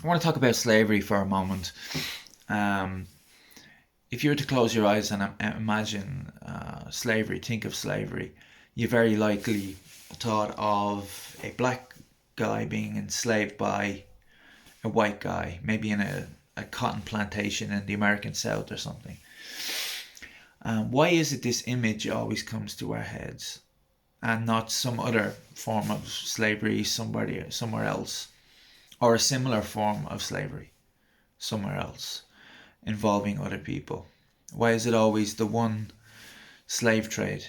I want to talk about slavery for a moment. Um, if you were to close your eyes and imagine slavery, think of slavery, you very likely thought of a black guy being enslaved by a white guy, maybe in a cotton plantation in the American South or something. Why is it this image always comes to our heads and not some other form of slavery somewhere else, or a similar form of slavery somewhere else involving other people? Why is it always the one slave trade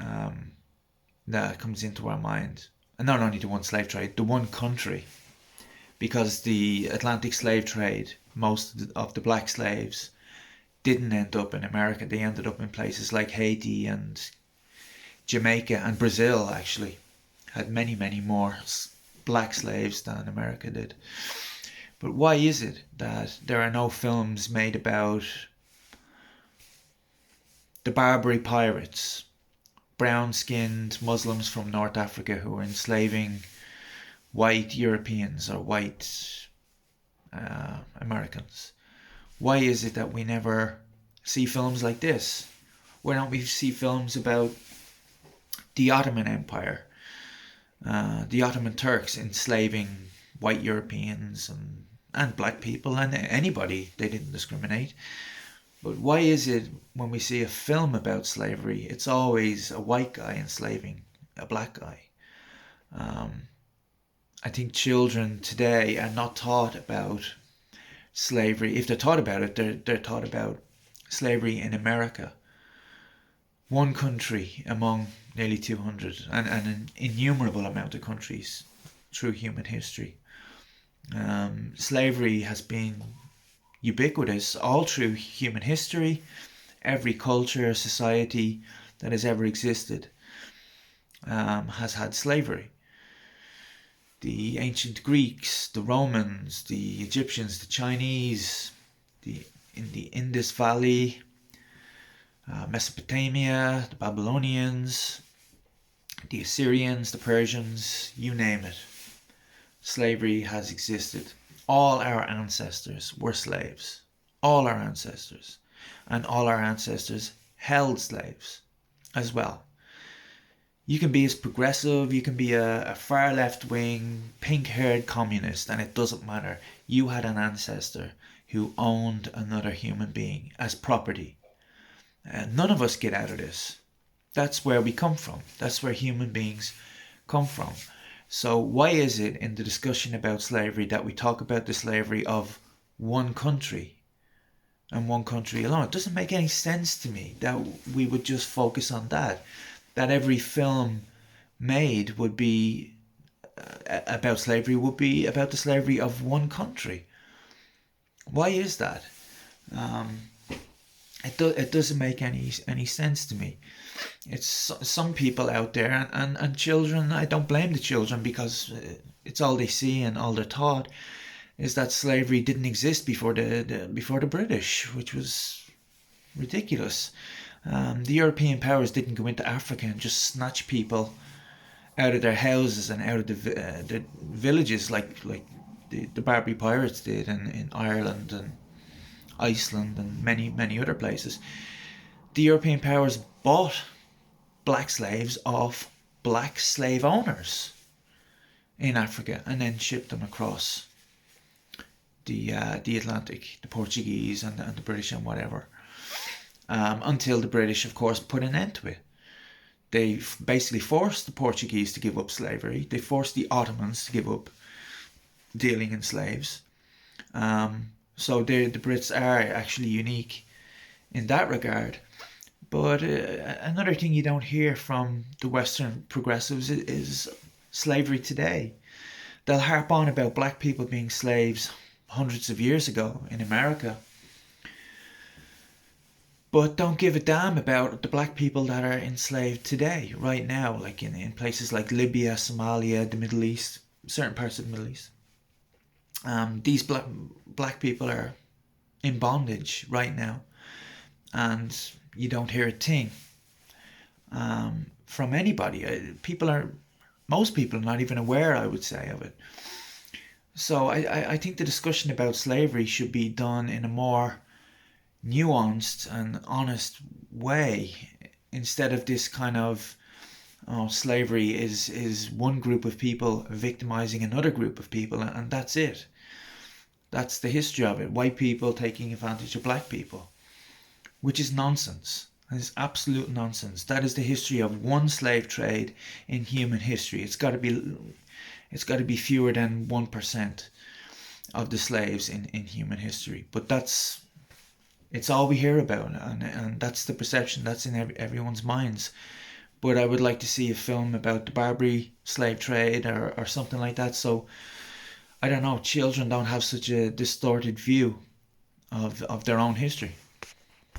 um, that comes into our mind? And not only the one slave trade, the one country. Because the Atlantic slave trade, most of the black slaves didn't end up in America. They ended up in places like Haiti and Jamaica and Brazil, actually. Had many, many more black slaves than America did. But why is it that there are no films made about the Barbary pirates, brown skinned Muslims from North Africa who were enslaving white Europeans or white Americans? Why is it that we never see films like this? Why don't we see films about the Ottoman Empire, the Ottoman Turks enslaving white Europeans and black people and anybody? They didn't discriminate. But why is it when we see a film about slavery, it's always a white guy enslaving a black guy? Um, I think children today are not taught about slavery. If they're taught about it, they're taught about slavery in America. One country among nearly 200 and an innumerable amount of countries through human history. Slavery has been ubiquitous all through human history. Every culture, society that has ever existed has had slavery. The ancient Greeks, the Romans, the Egyptians, the Chinese, in the Indus Valley, Mesopotamia, the Babylonians, the Assyrians, the Persians, you name it. Slavery has existed. All our ancestors were slaves. All our ancestors. And all our ancestors held slaves as well. You can be as progressive, you can be a far left wing, pink haired communist, and it doesn't matter. You had an ancestor who owned another human being as property. And none of us get out of this. That's where we come from. That's where human beings come from. So, why is it in the discussion about slavery that we talk about the slavery of one country and one country alone? It doesn't make any sense to me that we would just focus on that. That every film made would be about slavery, would be about the slavery of one country. Why is that? Um, it doesn't make any sense to me. It's some people out there, and children. I don't blame the children because it's all they see and all they're taught is that slavery didn't exist before the British, which was ridiculous. The European powers didn't go into Africa and just snatch people out of their houses and out of the villages like the Barbary pirates did in Ireland and Iceland and many other places. The European powers bought black slaves off black slave owners in Africa and then shipped them across the Atlantic, the Portuguese and the British and whatever. Until the British, of course, put an end to it. They basically forced the Portuguese to give up slavery. They forced the Ottomans to give up dealing in slaves. So the Brits are actually unique in that regard. But another thing you don't hear from the Western progressives is slavery today. They'll harp on about black people being slaves hundreds of years ago in America, but don't give a damn about the black people that are enslaved today, right now, like in places like Libya, Somalia, the Middle East, certain parts of the Middle East. These black people are in bondage right now, and you don't hear a thing from anybody. Most people are not even aware, I would say, of it. So I think the discussion about slavery should be done in a more nuanced and honest way, instead of this kind of, oh, slavery is one group of people victimizing another group of people, and that's it. That's the history of it. White people taking advantage of black people, which is nonsense. It's absolute nonsense. That is the history of one slave trade in human history. It's got to be fewer than 1% of the slaves in human history. But it's all we hear about, and that's the perception that's in everyone's minds. But I would like to see a film about the Barbary slave trade, or something like that. So I don't know, children don't have such a distorted view of their own history.